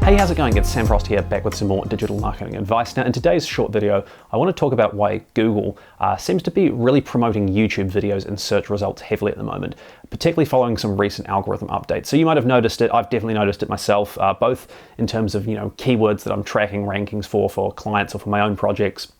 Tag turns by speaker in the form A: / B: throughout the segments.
A: Hey, how's it going? It's Sam Frost here, back with some more digital marketing advice. Now, in today's short video, I want to talk about why Google seems to be really promoting YouTube videos in search results heavily at the moment, particularly following some recent algorithm updates. So you might have noticed it, I've definitely noticed it myself, both in terms of keywords that I'm tracking rankings for clients or for my own projects.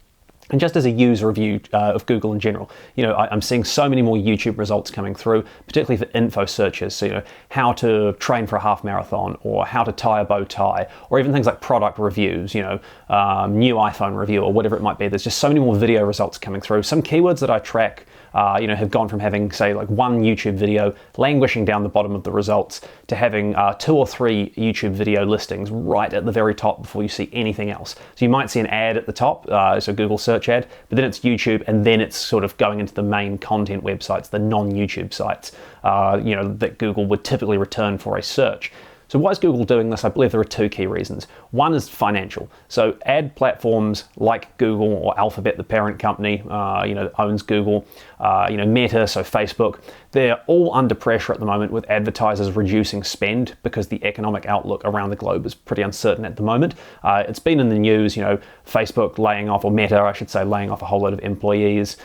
A: And just as a user review of Google in general, I'm seeing so many more YouTube results coming through, particularly for info searches. So, how to train for a half marathon, or how to tie a bow tie, or even things like product reviews, new iPhone review, or whatever it might be. There's just so many more video results coming through. Some keywords that I track, have gone from having, say, like one YouTube video languishing down the bottom of the results to having 2 or 3 YouTube video listings right at the very top before you see anything else. So you might see an ad at the top, so Google search ad, but then it's YouTube, and then it's sort of going into the main content websites, the non-YouTube sites, that Google would typically return for a search. So why is Google doing this? I believe there are 2 key reasons. One is financial. So ad platforms like Google or Alphabet, the parent company, that owns Google, Meta, so Facebook, they're all under pressure at the moment with advertisers reducing spend because the economic outlook around the globe is pretty uncertain at the moment. It's been in the news, Facebook laying off, or Meta, I should say, laying off a whole lot of employees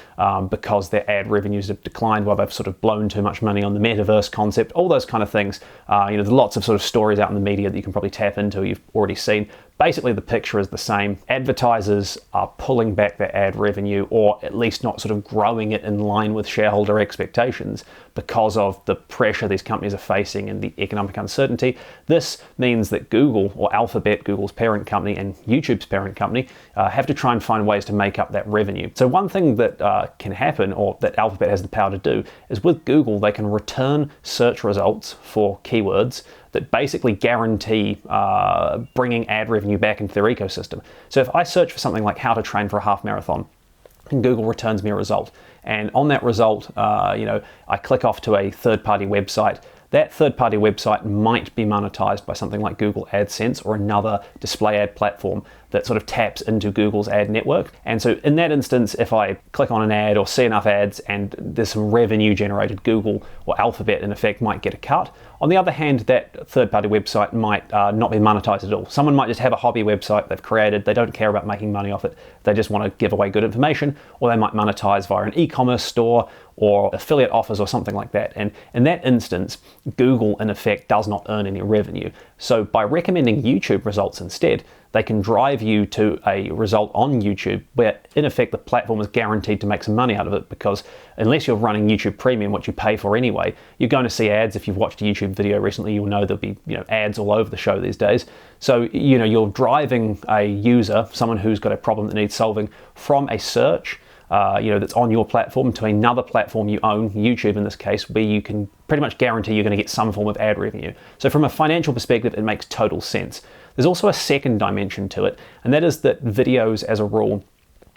A: because their ad revenues have declined while they've sort of blown too much money on the metaverse concept, all those kind of things. There's lots of sort of stories out in the media that you can probably tap into, you've already seen. Basically, the picture is the same. Advertisers are pulling back their ad revenue, or at least not sort of growing it in line with shareholder expectations because of the pressure these companies are facing and the economic uncertainty. This means that Google, or Alphabet, Google's parent company, and YouTube's parent company, have to try and find ways to make up that revenue. So one thing that can happen, or that Alphabet has the power to do, is with Google, they can return search results for keywords that basically guarantee bringing ad revenue back into their ecosystem. So if I search for something like how to train for a half marathon, and Google returns me a result, and on that result, I click off to a third-party website, that third-party website might be monetized by something like Google AdSense or another display ad platform that sort of taps into Google's ad network. And so in that instance, if I click on an ad or see enough ads and there's some revenue generated, Google or Alphabet in effect might get a cut. On the other hand, that third-party website might not be monetized at all. Someone might just have a hobby website they've created, they don't care about making money off it, they just want to give away good information, or they might monetize via an e-commerce store or affiliate offers or something like that. And in that instance, Google in effect does not earn any revenue. So by recommending YouTube results instead, they can drive you to a result on YouTube where in effect the platform is guaranteed to make some money out of it, because unless you're running YouTube Premium, what you pay for anyway, you're going to see ads. If you've watched a YouTube video recently, you'll know there'll be ads all over the show these days. So you're driving a user, someone who's got a problem that needs solving, from a search that's on your platform to another platform you own, YouTube in this case, where you can pretty much guarantee you're going to get some form of ad revenue. So from a financial perspective, it makes total sense. There's also a second dimension to it, and that is that videos as a rule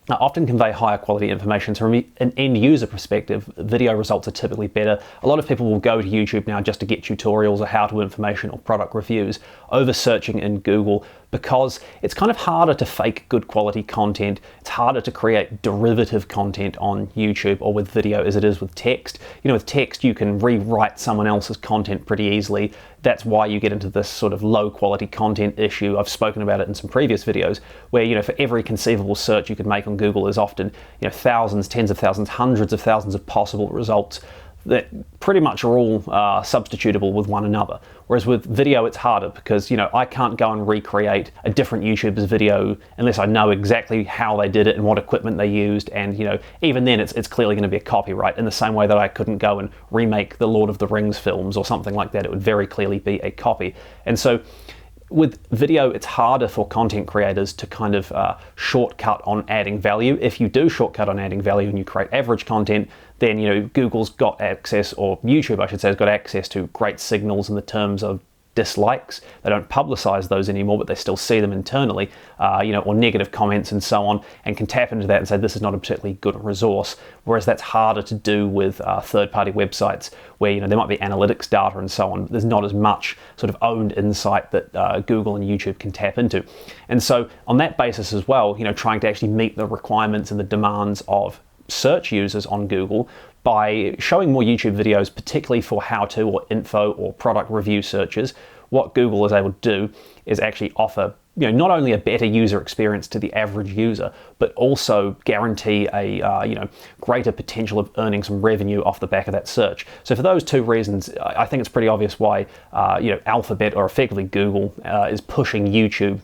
A: often convey higher quality information. So from an end user perspective, video results are typically better. A lot of people will go to YouTube now just to get tutorials or how-to information or product reviews over searching in Google, because it's kind of harder to fake good quality content. It's harder to create derivative content on YouTube or with video as it is with text. With text, you can rewrite someone else's content pretty easily. That's why you get into this sort of low quality content issue. I've spoken about it in some previous videos where, for every conceivable search you could make on Google, there's often, thousands, tens of thousands, hundreds of thousands of possible results that pretty much are all substitutable with one another. Whereas with video, it's harder because, I can't go and recreate a different YouTuber's video unless I know exactly how they did it and what equipment they used. And, even then it's clearly going to be a copyright, in the same way that I couldn't go and remake the Lord of the Rings films or something like that. It would very clearly be a copy. And so with video, it's harder for content creators to kind of shortcut on adding value. If you do shortcut on adding value and you create average content, then Google's got access, or YouTube I should say, has got access to great signals in the terms of dislikes. They don't publicize those anymore, but they still see them internally, or negative comments and so on, and can tap into that and say this is not a particularly good resource. Whereas that's harder to do with third-party websites where there might be analytics data and so on, but there's not as much sort of owned insight that Google and YouTube can tap into. And so on that basis as well, trying to actually meet the requirements and the demands of search users on Google by showing more YouTube videos, particularly for how-to or info or product review searches, what Google is able to do is actually offer not only a better user experience to the average user, but also guarantee a greater potential of earning some revenue off the back of that search. So for those two reasons, I think it's pretty obvious why Alphabet, or effectively Google, is pushing YouTube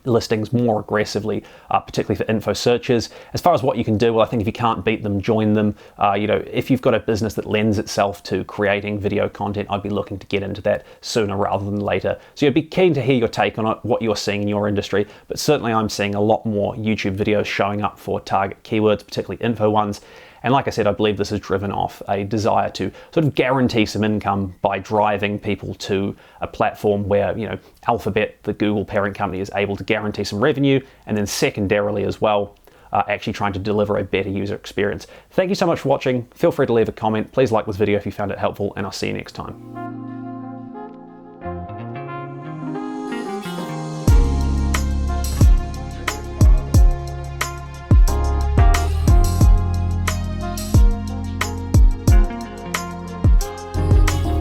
A: listings more aggressively, particularly for info searches. As far as what you can do, well, I think if you can't beat them, join them. If you've got a business that lends itself to creating video content, I'd be looking to get into that sooner rather than later. So I'd be keen to hear your take on it, what you're seeing in your industry, but certainly I'm seeing a lot more YouTube videos showing up for target keywords, particularly info ones. And like I said, I believe this is driven off a desire to sort of guarantee some income by driving people to a platform where, Alphabet, the Google parent company, is able to guarantee some revenue, and then secondarily as well, actually trying to deliver a better user experience. Thank you so much for watching. Feel free to leave a comment. Please like this video if you found it helpful, and I'll see you next time.